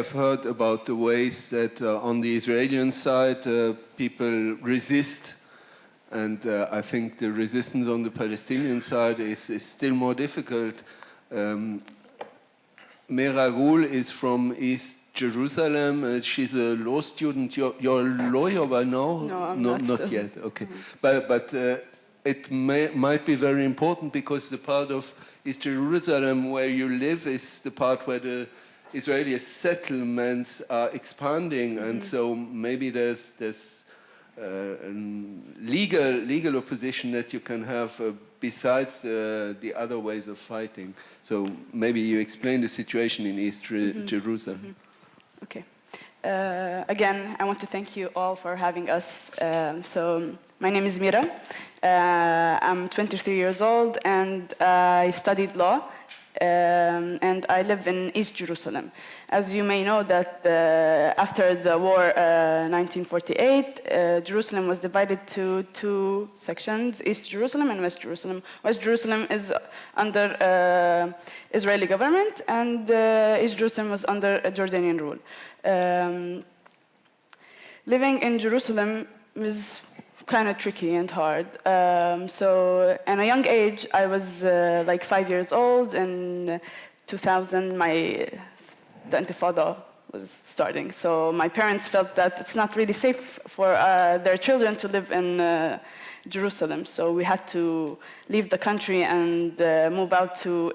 have heard about the ways that on the Israeli side people resist, and I think the resistance on the Palestinian side is still more difficult. Mera Ghoul is from East Jerusalem. She's a law student. You're a lawyer by now? No, I'm not yet. Okay, but it might be very important because the part of East Jerusalem where you live is the part where the Israeli settlements are expanding, and so maybe there's a legal opposition that you can have besides the other ways of fighting. So maybe you explain the situation in East Jerusalem. Okay. Again, I want to thank you all for having us. So my name is Mera. I'm 23 years old, and I studied law, and I live in East Jerusalem. As you may know, that after the war, 1948, Jerusalem was divided to two sections: East Jerusalem and West Jerusalem. West Jerusalem is under Israeli government, and East Jerusalem was under Jordanian rule. Living in Jerusalem was kind of tricky and hard. So at a young age, I was like 5 years old. In 2000, the Intifada was starting. So my parents felt that it's not really safe for their children to live in Jerusalem. So we had to leave the country and move out to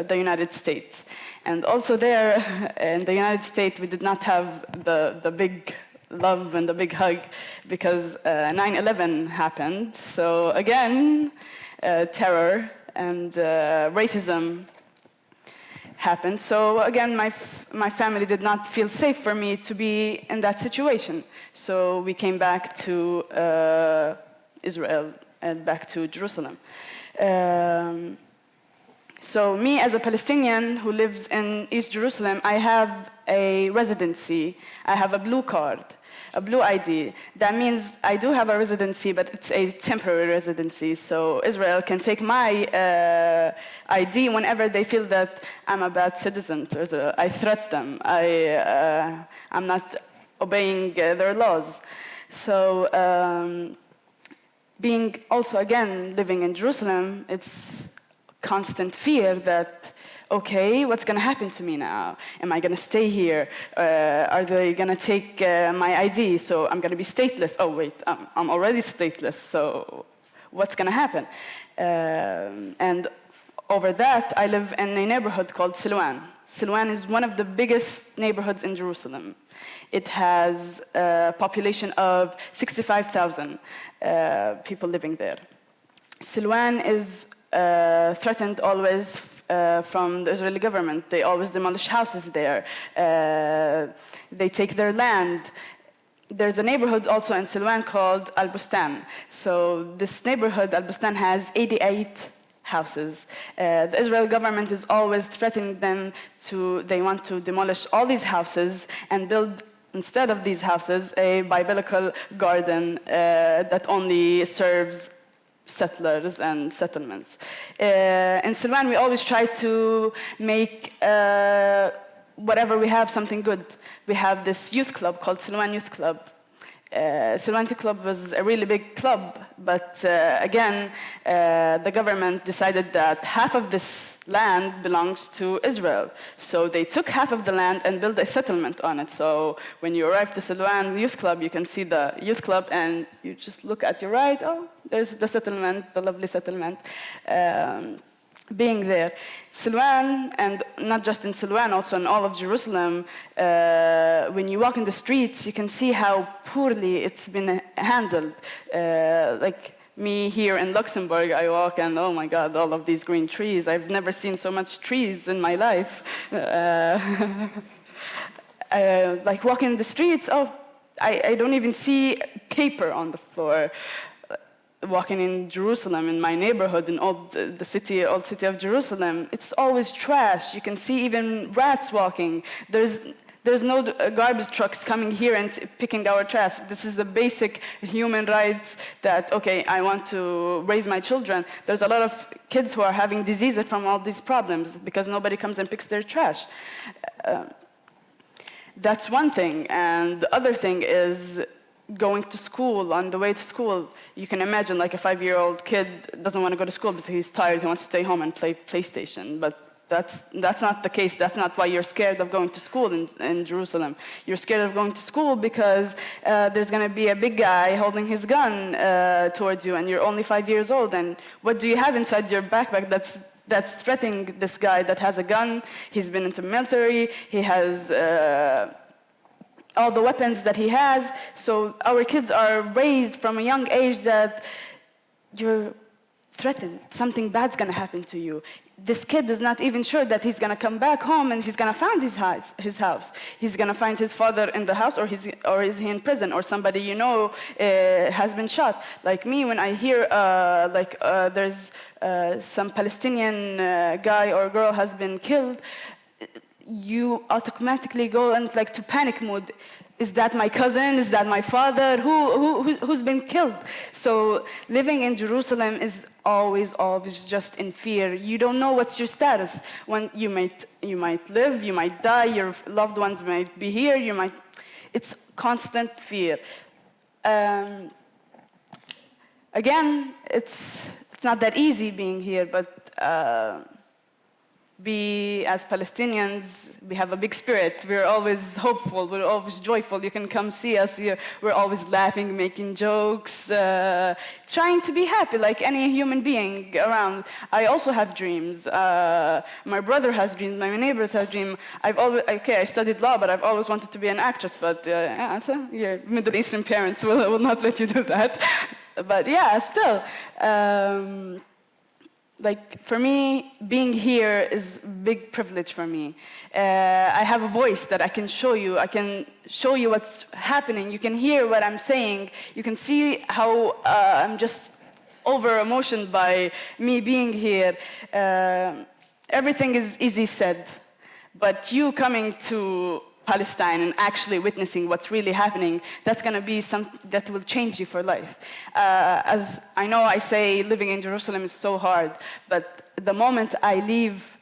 the United States. And also there in the United States, we did not have the big love and the big hug because 9/11 happened. So again, terror and racism happened. So again, my family did not feel safe for me to be in that situation. So we came back to Israel and back to Jerusalem. So me as a Palestinian who lives in East Jerusalem, I have a residency. I have a blue card, a blue ID. That means I do have a residency, but it's a temporary residency. So Israel can take my ID whenever they feel that I'm a bad citizen. I threat them. I'm not obeying their laws. So being also, again, living in Jerusalem, it's constant fear that, okay, what's going to happen to me now? Am I going to stay here? Are they going to take my ID? So I'm going to be stateless. Oh, wait, I'm already stateless. So what's going to happen? And over that, I live in a neighborhood called Silwan. Silwan is one of the biggest neighborhoods in Jerusalem. It has a population of 65,000 people living there. Silwan is threatened always from the Israeli government. They always demolish houses there. They take their land. There's a neighborhood also in Silwan called Al-Bustan. So this neighborhood, Al-Bustan, has 88 houses. The Israeli government is always threatening them they want to demolish all these houses and build, instead of these houses, a biblical garden that only serves settlers and settlements. In Silwan, we always try to make whatever we have something good. We have this youth club called Silwan Youth Club. Silwan Youth Club was a really big club, but again, the government decided that half of this land belongs to Israel. So they took half of the land and built a settlement on it. So when you arrive to Silwan Youth Club, you can see the youth club, and you just look at your right, oh, there's the settlement, the lovely settlement. Being there. Silwan, and not just in Silwan, also in all of Jerusalem, when you walk in the streets, you can see how poorly it's been handled. Like me here in Luxembourg, I walk and, oh my God, all of these green trees. I've never seen so much trees in my life. Like walking the streets, oh, I don't even see paper on the floor. Walking in Jerusalem, in my neighborhood, in old city of Jerusalem, it's always trash. You can see even rats walking. There's no garbage trucks coming here and picking our trash. This is the basic human rights that, okay, I want to raise my children. There's a lot of kids who are having diseases from all these problems because nobody comes and picks their trash. That's one thing. And the other thing is going to school. On the way to school, you can imagine like a 5-year-old kid doesn't want to go to school because he's tired, he wants to stay home and play PlayStation. But that's not the case. That's not why you're scared of going to school in Jerusalem. You're scared of going to school because there's going to be a big guy holding his gun towards you, and you're only 5 years old. And what do you have inside your backpack that's threatening this guy that has a gun? He's been into military. He has all the weapons that he has. So our kids are raised from a young age that you're threatened. Something bad's going to happen to you. This kid is not even sure that he's going to come back home and he's going to find his house. He's going to find his father in the house, or is he in prison, or somebody has been shot. Like me, when I hear there's some Palestinian guy or girl has been killed, you automatically go into panic mode. Is that my cousin? Is that my father? Who's been killed? So living in Jerusalem is always just in fear. You don't know what's your status. When you might live, you might die, your loved ones might be here, it's constant fear. Again, it's not that easy being here, but we, as Palestinians, we have a big spirit. We're always hopeful. We're always joyful. You can come see us here. We're always laughing, making jokes, trying to be happy like any human being around. I also have dreams. My brother has dreams. My neighbors have dreams. I studied law, but I've always wanted to be an actress. But your Middle Eastern parents will not let you do that. But yeah, still. For me, being here is a big privilege for me. I have a voice that I can show you. I can show you what's happening. You can hear what I'm saying. You can see how I'm just over-emotioned by me being here. Everything is easy said. But you coming to Palestine and actually witnessing what's really happening, that's going to be something that will change you for life. As I know, I say living in Jerusalem is so hard, but the moment I leave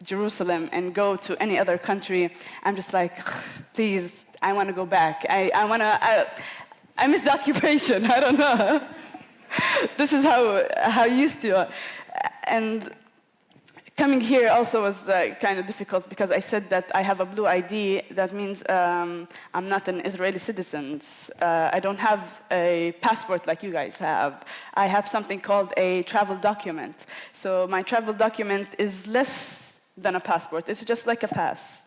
Jerusalem and go to any other country, I'm just like, please, I want to go back. I miss the occupation. I don't know. This is how used to. And coming here also was kind of difficult because I said that I have a blue ID. That means I'm not an Israeli citizen. I don't have a passport like you guys have. I have something called a travel document. So my travel document is less than a passport. It's just like a pass.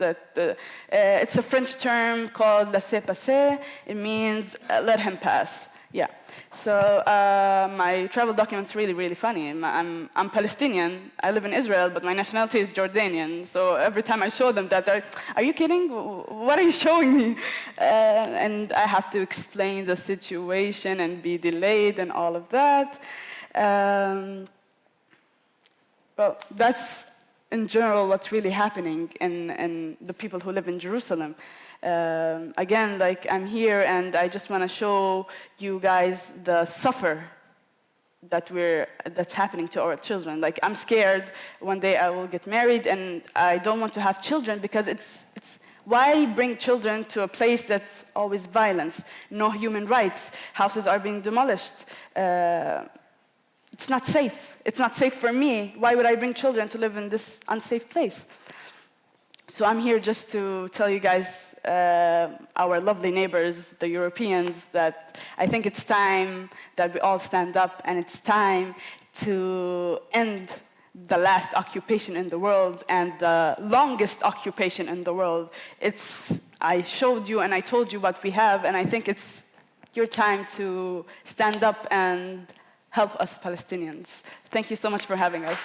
It's a French term called laissez-passer. It means let him pass. Yeah. So my travel document's really, really funny. I'm Palestinian. I live in Israel, but my nationality is Jordanian. So every time I show them that, are you kidding? What are you showing me? And I have to explain the situation and be delayed and all of that. Well, that's in general what's really happening in the people who live in Jerusalem. Again, I'm here and I just want to show you guys the suffer that's happening to our children. I'm scared one day I will get married and I don't want to have children because it's why bring children to a place that's always violence, no human rights, houses are being demolished. It's not safe. It's not safe for me. Why would I bring children to live in this unsafe place? So I'm here just to tell you guys, our lovely neighbors, the Europeans, that I think it's time that we all stand up, and it's time to end the last occupation in the world and the longest occupation in the world. I showed you and I told you what we have, and I think it's your time to stand up and help us Palestinians. Thank you so much for having us.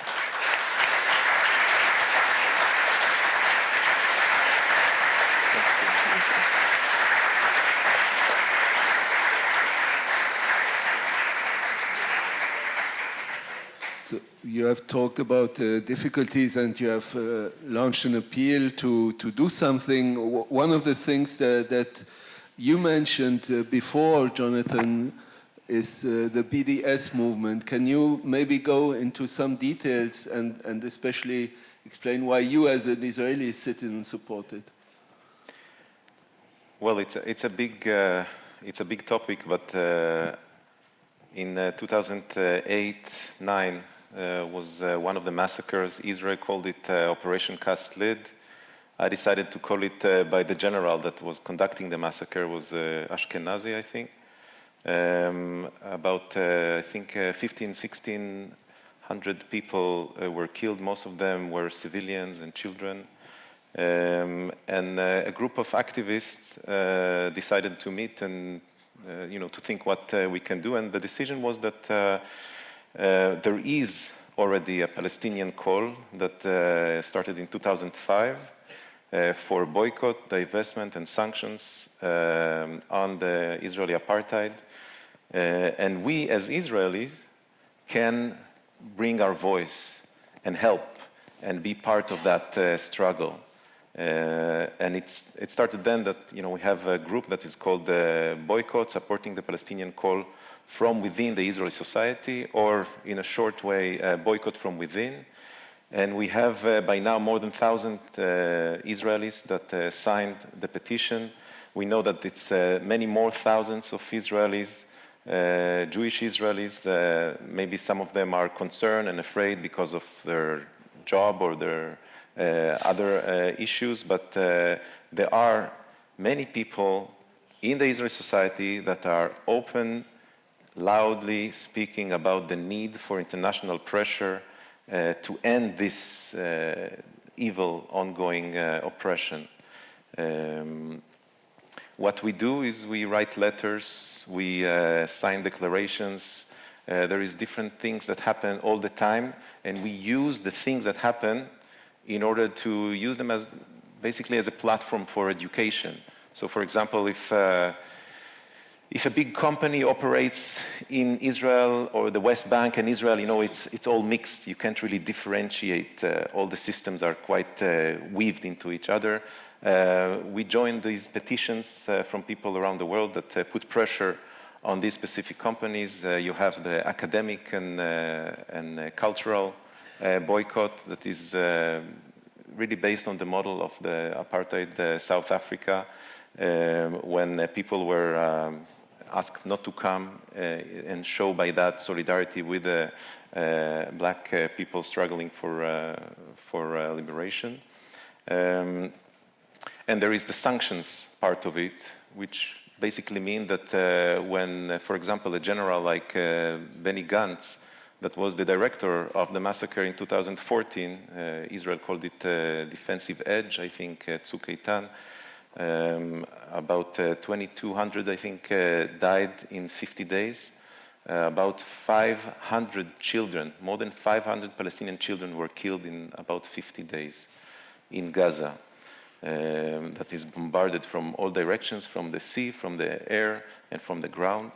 So you have talked about difficulties and you have launched an appeal to do something. One of the things that you mentioned before, Jonathan, is the BDS movement. Can you maybe go into some details and especially explain why you as an Israeli citizen support it? Well, it's a big topic, but in 2008-9 was one of the massacres. Israel called it Operation Cast Lid. I decided to call it by the general that was conducting the massacre, was Ashkenazi, I think. About, I think, 1,600 people were killed. Most of them were civilians and children. And a group of activists decided to meet and to think what we can do. And the decision was that there is already a Palestinian call that started in 2005 for boycott, divestment, and sanctions on the Israeli apartheid. And we, as Israelis, can bring our voice and help and be part of that struggle. And it started then that we have a group that is called Boycott, supporting the Palestinian call from within the Israeli society, or in a short way, Boycott from within. And we have by now more than 1,000 Israelis that signed the petition. We know that it's many more thousands of Israelis, Jewish Israelis. Maybe some of them are concerned and afraid because of their job or their other issues, but there are many people in the Israeli society that are open, loudly speaking about the need for international pressure to end this evil ongoing oppression. What we do is we write letters, we sign declarations. There is different things that happen all the time, and we use the things that happen in order to use them as basically as a platform for education. So, for example, if a big company operates in Israel or the West Bank and Israel, it's all mixed. You can't really differentiate. All the systems are quite weaved into each other. We joined these petitions from people around the world that put pressure on these specific companies. You have the academic and cultural boycott that is really based on the model of the apartheid South Africa, when people were asked not to come and show by that solidarity with the black people struggling for liberation. And there is the sanctions part of it, which basically mean that when, for example, a general like Benny Gantz, that was the director of the massacre in 2014, Israel called it defensive edge, I think, Tzuk Eitan. About 2,200, I think, died in 50 days. About 500 children, more than 500 Palestinian children were killed in about 50 days in Gaza. That is bombarded from all directions, from the sea, from the air, and from the ground.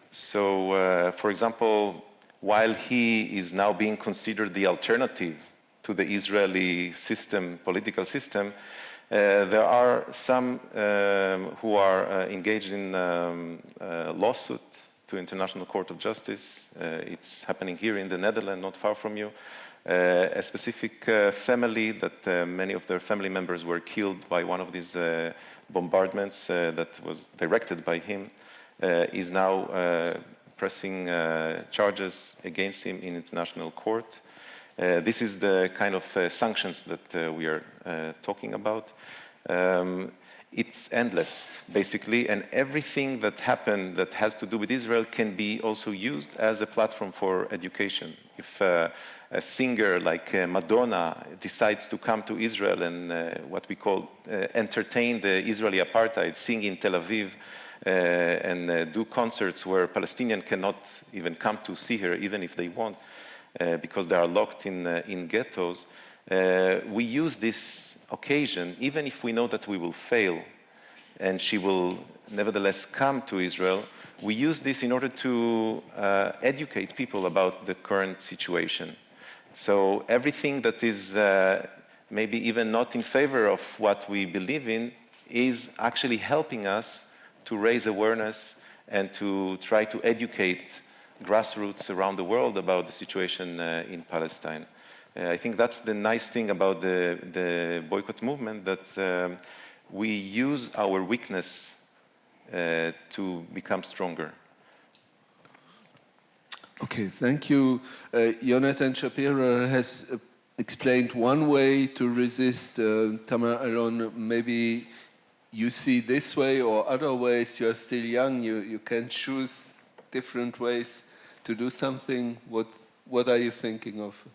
So, for example, while he is now being considered the alternative to the Israeli system, political system, there are some who are engaged in a lawsuit to International Court of Justice. It's happening here in the Netherlands, not far from you. A specific family that many of their family members were killed by one of these bombardments that was directed by him, is now pressing charges against him in international court. This is the kind of sanctions that we are talking about. It's endless, basically, and everything that happened that has to do with Israel can be also used as a platform for education. If a singer like Madonna decides to come to Israel and what we call entertain the Israeli apartheid, sing in Tel Aviv, and do concerts where Palestinians cannot even come to see her, even if they want, because they are locked in ghettos. We use this occasion, even if we know that we will fail, and she will nevertheless come to Israel. We use this in order to educate people about the current situation. So everything that is maybe even not in favor of what we believe in is actually helping us to raise awareness and to try to educate grassroots around the world about the situation in Palestine. I think that's the nice thing about the boycott movement, that we use our weakness to become stronger. Okay, thank you. Jonathan Shapira has explained one way to resist. Tamar Alon, maybe you see this way or other ways. You are still young. You can choose different ways to do something. What are you thinking of?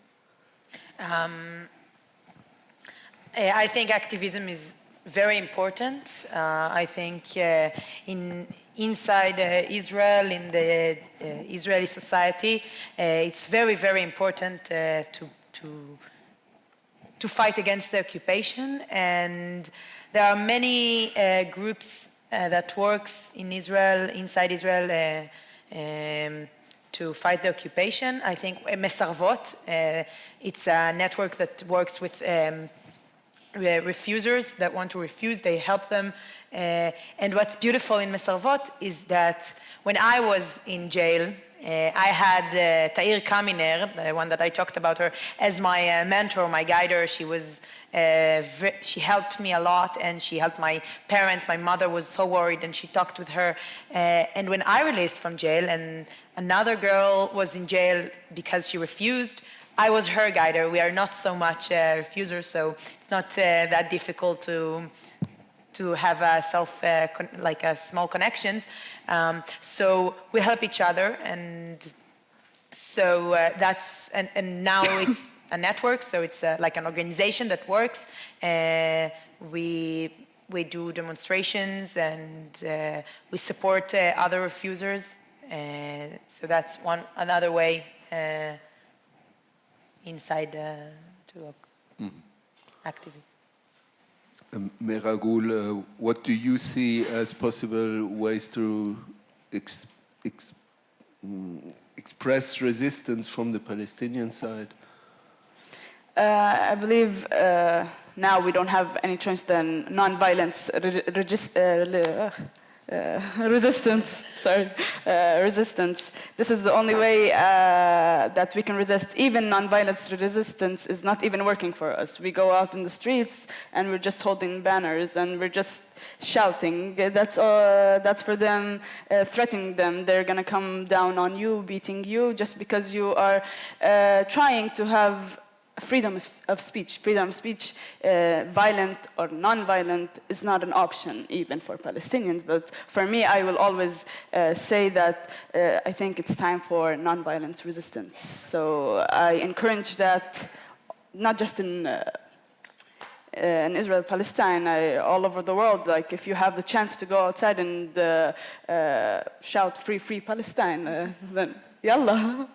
I think activism is very important. I think inside Israel, in the Israeli society, it's very, very important to fight against the occupation. And there are many groups that works in Israel, inside Israel, to fight the occupation. I think Mesarvot, it's a network that works with refusers that want to refuse. They help them. And what's beautiful in Mesarvot is that when I was in jail, I had Tair Kaminer, the one that I talked about her, as my mentor, my guider. She was, she helped me a lot, and she helped my parents. My mother was so worried, and she talked with her. And when I released from jail, and another girl was in jail because she refused, I was her guider. We are not so much refusers, so it's not that difficult to have a like a small connections. So we help each other, and so that's and now it's a network. So it's like an organization that works. We do demonstrations, and we support other refusers. So that's another way inside to activists. Mera, Ghoul, what do you see as possible ways to express resistance from the Palestinian side? I believe now we don't have any choice than non-violence resistance. Resistance. This is the only way that we can resist. Even non-violence resistance is not even working for us. We go out in the streets and we're just holding banners and we're just shouting. That's for them, threatening them. They're gonna come down on you, beating you, just because you are trying to have freedom of speech. Freedom of speech, violent or non-violent, is not an option even for Palestinians. But for me, I will always say that I think it's time for non-violent resistance. So I encourage that, not just in Israel, Palestine, all over the world. Like, if you have the chance to go outside and shout "Free, free Palestine," then yalla.